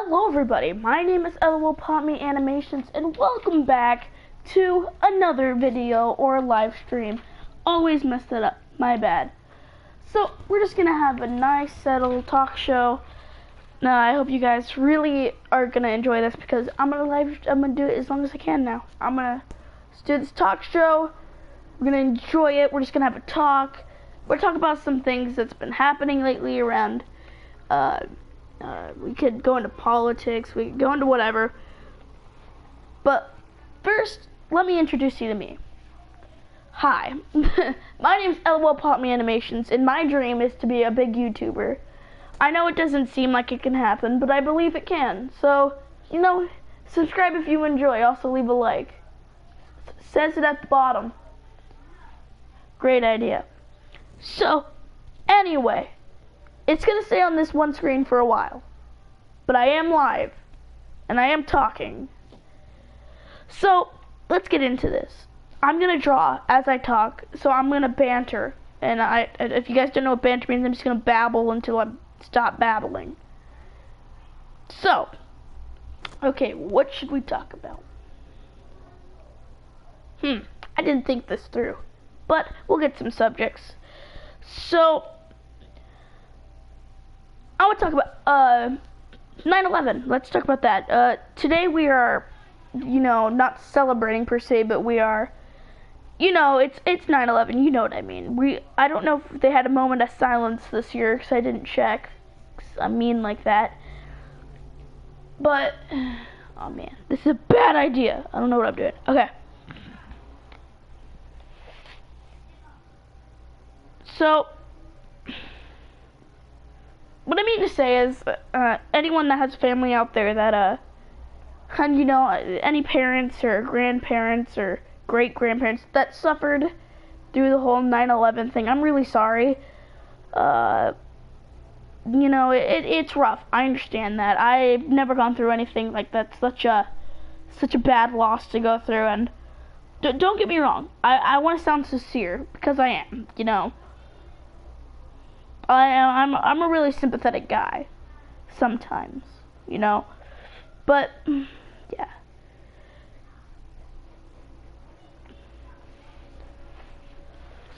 Hello everybody, my name is LOL Pop Me Animations and welcome back to another video or live stream. Always messed it up, my bad. So we're just gonna have a nice settled talk show. Now I hope you guys really are gonna enjoy this because I'm gonna do it as long as I can now. I'm gonna do this talk show. We're gonna enjoy it. We're just gonna have a talk. We're talking about some things that's been happening lately around we could go into politics, we could go into whatever. But first, let me introduce you to me. Hi, my name's LOL Pop Me Animations, and my dream is to be a big YouTuber. I know it doesn't seem like it can happen, but I believe it can. So, you know, subscribe if you enjoy. Also leave a like. Says it at the bottom. Great idea. So, anyway, it's gonna stay on this one screen for a while, but I am live, and I am talking. So, let's get into this. I'm gonna draw as I talk, so I'm gonna banter, and if you guys don't know what banter means, I'm just gonna babble until I stop babbling. So, okay, what should we talk about? I didn't think this through, but we'll get some subjects. So, I want to talk about 9/11. Let's talk about that. Today we are, you know, not celebrating per se, but we are, you know, it's 9/11. You know what I mean. I don't know if they had a moment of silence this year because I didn't check. 'Cause I'm mean like that. But oh man, this is a bad idea. I don't know what I'm doing. Okay. So, what I mean to say is, anyone that has family out there that, and you know, any parents or grandparents or great-grandparents that suffered through the whole 9/11 thing, I'm really sorry. You know, it's rough. I understand that. I've never gone through anything like that. Such a bad loss to go through, and don't get me wrong. I want to sound sincere, because I am, you know. I'm a really sympathetic guy sometimes, you know, but yeah.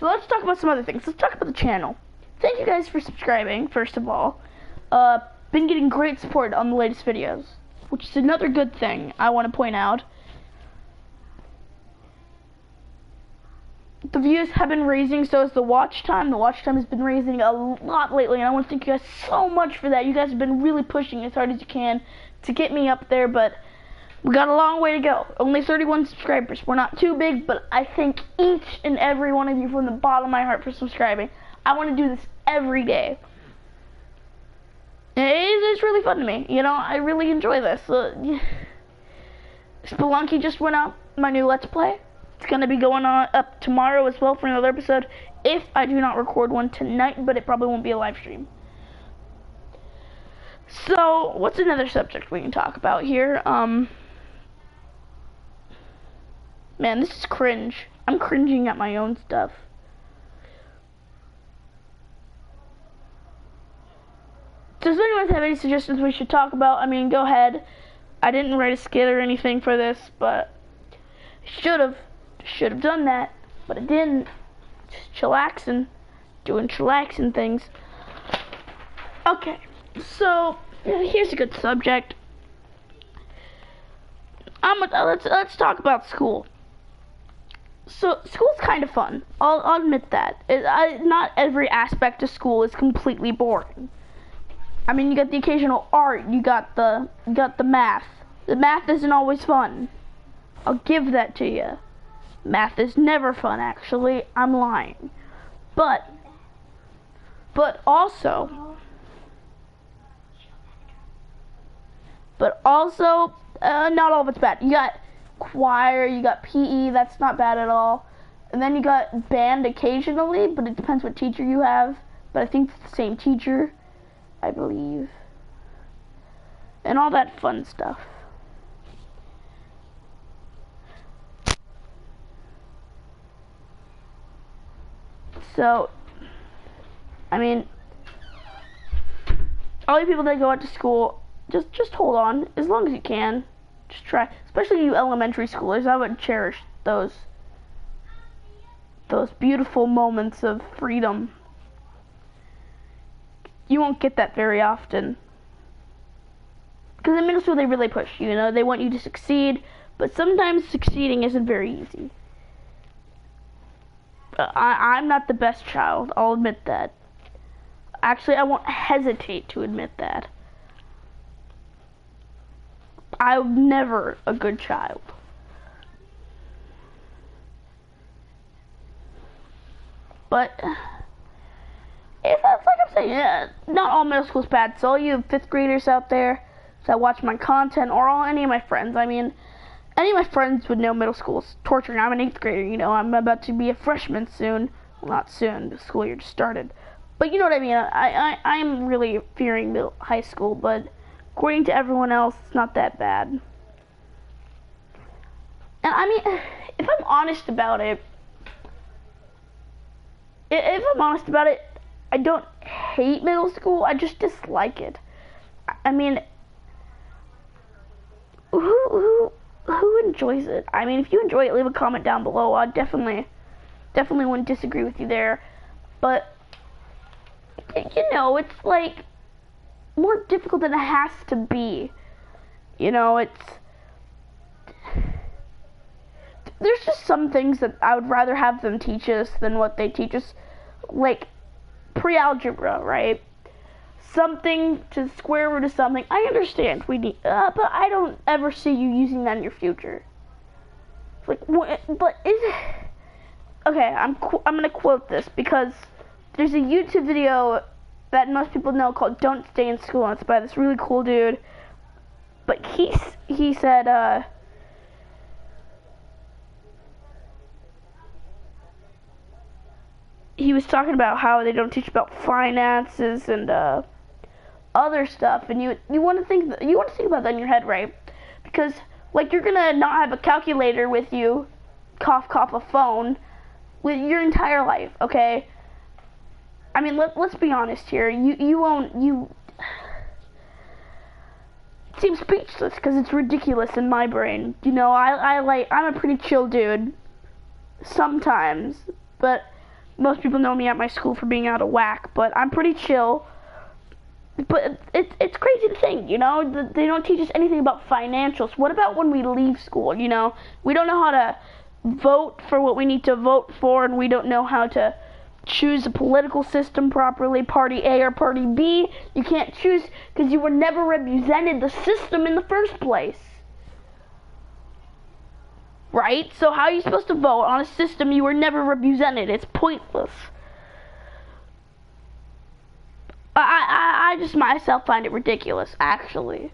So let's talk about some other things. Let's talk about the channel. Thank you guys for subscribing, first of all. Been getting great support on the latest videos, which is another good thing I want to point out. The views have been raising, so has the watch time. The watch time has been raising a lot lately, and I want to thank you guys so much for that. You guys have been really pushing as hard as you can to get me up there, but we got a long way to go. Only 31 subscribers. We're not too big, but I thank each and every one of you from the bottom of my heart for subscribing. I want to do this every day. It's really fun to me. You know, I really enjoy this. Spelunky just went out, my new Let's Play. It's going to be going on up tomorrow as well for another episode, if I do not record one tonight, but it probably won't be a live stream. So, what's another subject we can talk about here? Man, this is cringe. I'm cringing at my own stuff. Does anyone have any suggestions we should talk about? I mean, go ahead. I didn't write a skit or anything for this, but should have done that, but I didn't. Just chillaxing, doing chillaxing things. Okay, so here's a good subject. Let's talk about school. So school's kind of fun. I'll admit that. Not every aspect of school is completely boring. I mean, you got the occasional art. You got the math. The math isn't always fun. I'll give that to you. Math is never fun, actually. I'm lying. But also, not all of it's bad. You got choir, you got PE, that's not bad at all. And then you got band occasionally, but it depends what teacher you have. But I think it's the same teacher, I believe. And all that fun stuff. So, I mean, all you people that go out to school just hold on as long as you can. Just try, especially you elementary schoolers. I would cherish those beautiful moments of freedom. You won't get that very often. Because in middle school they really push you, you know, they want you to succeed, but sometimes succeeding isn't very easy. I'm not the best child, I'll admit that. Actually, I won't hesitate to admit that. I'm never a good child. But if that's like I'm saying, yeah, not all middle school's bad. So all you 5th graders out there that watch my content, or any of my friends, I mean, any of my friends would know middle school's torturing. I'm an 8th grader, you know, I'm about to be a freshman soon. Well, not soon, the school year just started. But you know what I mean, I'm really fearing high school, but according to everyone else, it's not that bad. And I mean, if I'm honest about it, I don't hate middle school, I just dislike it. I mean, who enjoys it? I mean, if you enjoy it, leave a comment down below. I definitely wouldn't disagree with you there. But, you know, it's like more difficult than it has to be. You know, there's just some things that I would rather have them teach us than what they teach us. Like pre-algebra, right? Something to square root of something. I understand we need, but I don't ever see you using that in your future. Like, but is it? Okay, I'm gonna quote this because there's a YouTube video that most people know called "Don't Stay in School," and it's by this really cool dude. But he said, he was talking about how they don't teach about finances and other stuff, and you want to think about that in your head, right? Because like you're gonna not have a calculator with you, cough a phone, with your entire life, okay? I mean, let's be honest here. You seem speechless because it's ridiculous in my brain. You know, I'm a pretty chill dude sometimes, but most people know me at my school for being out of whack. But I'm pretty chill. But it's crazy to think, you know, they don't teach us anything about financials. What about when we leave school? You know, we don't know how to vote for what we need to vote for, and we don't know how to choose a political system properly, party A or party B. You can't choose because you were never represented the system in the first place. Right? So how are you supposed to vote on a system you were never represented? It's pointless. I just myself find it ridiculous, actually.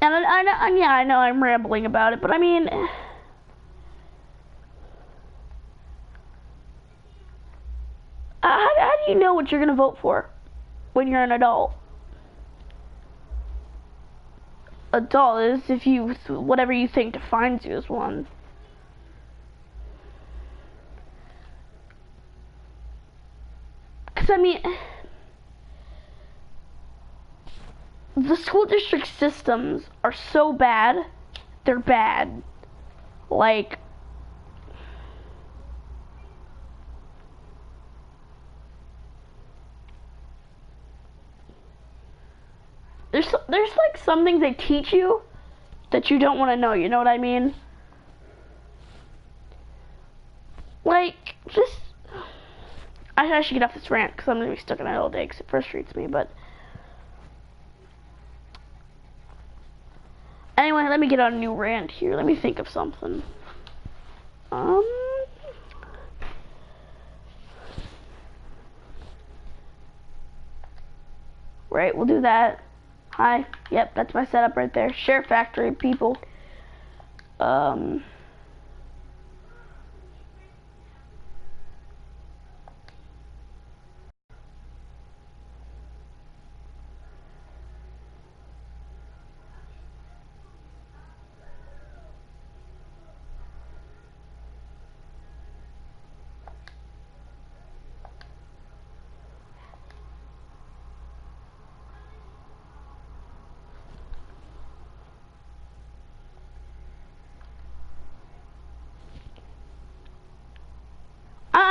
And yeah, I know I'm rambling about it, but I mean, how do you know what you're gonna vote for when you're an adult? Adult is if you, whatever you think defines you as one. Because I mean, the school district systems are so bad, they're bad. Like, there's like some things they teach you that you don't want to know, you know what I mean? Like, just, I should get off this rant because I'm going to be stuck in it all day because it frustrates me, but anyway, let me get on a new rant here. Let me think of something. Right, we'll do that. Hi, yep, that's my setup right there. Share Factory, people.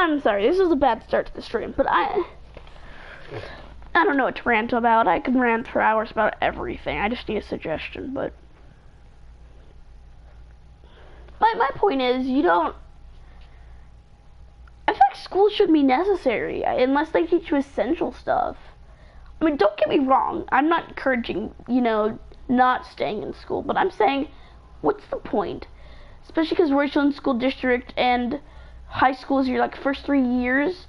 I'm sorry, this is a bad start to the stream, but I don't know what to rant about. I can rant for hours about everything. I just need a suggestion, but my point is, I feel like school shouldn't be necessary unless they teach you essential stuff. I mean, don't get me wrong. I'm not encouraging, not staying in school, but I'm saying, what's the point? Especially because Richland School District and high school is your first 3 years.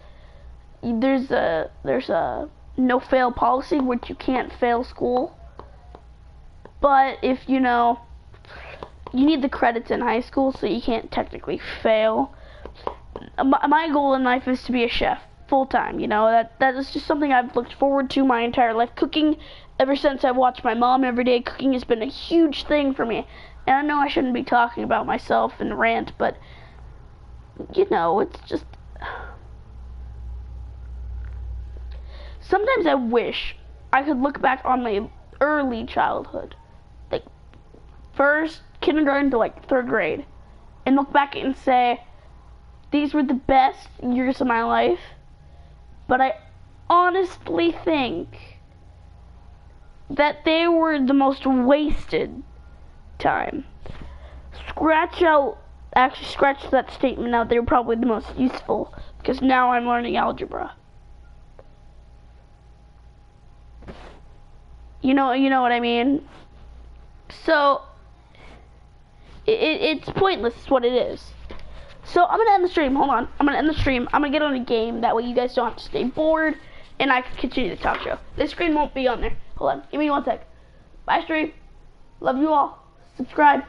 There's a no fail policy, which you can't fail school. But if you need the credits in high school, so you can't technically fail. My goal in life is to be a chef full time. That is just something I've looked forward to my entire life. Cooking, ever since I watched my mom every day, cooking has been a huge thing for me. And I know I shouldn't be talking about myself and rant, but it's just sometimes I wish I could look back on my early childhood, like first kindergarten to 3rd grade, and look back and say, these were the best years of my life. But I honestly think that they were the most wasted time. Scratch that statement out. They were probably the most useful, because now I'm learning algebra. You know what I mean? So it's pointless is what it is. So I'm gonna end the stream. Hold on. I'm gonna end the stream. I'm gonna get on a game. That way you guys don't have to stay bored, and I can continue the talk show. This screen won't be on there. Hold on. Give me 1 sec. Bye, stream. Love you all. Subscribe.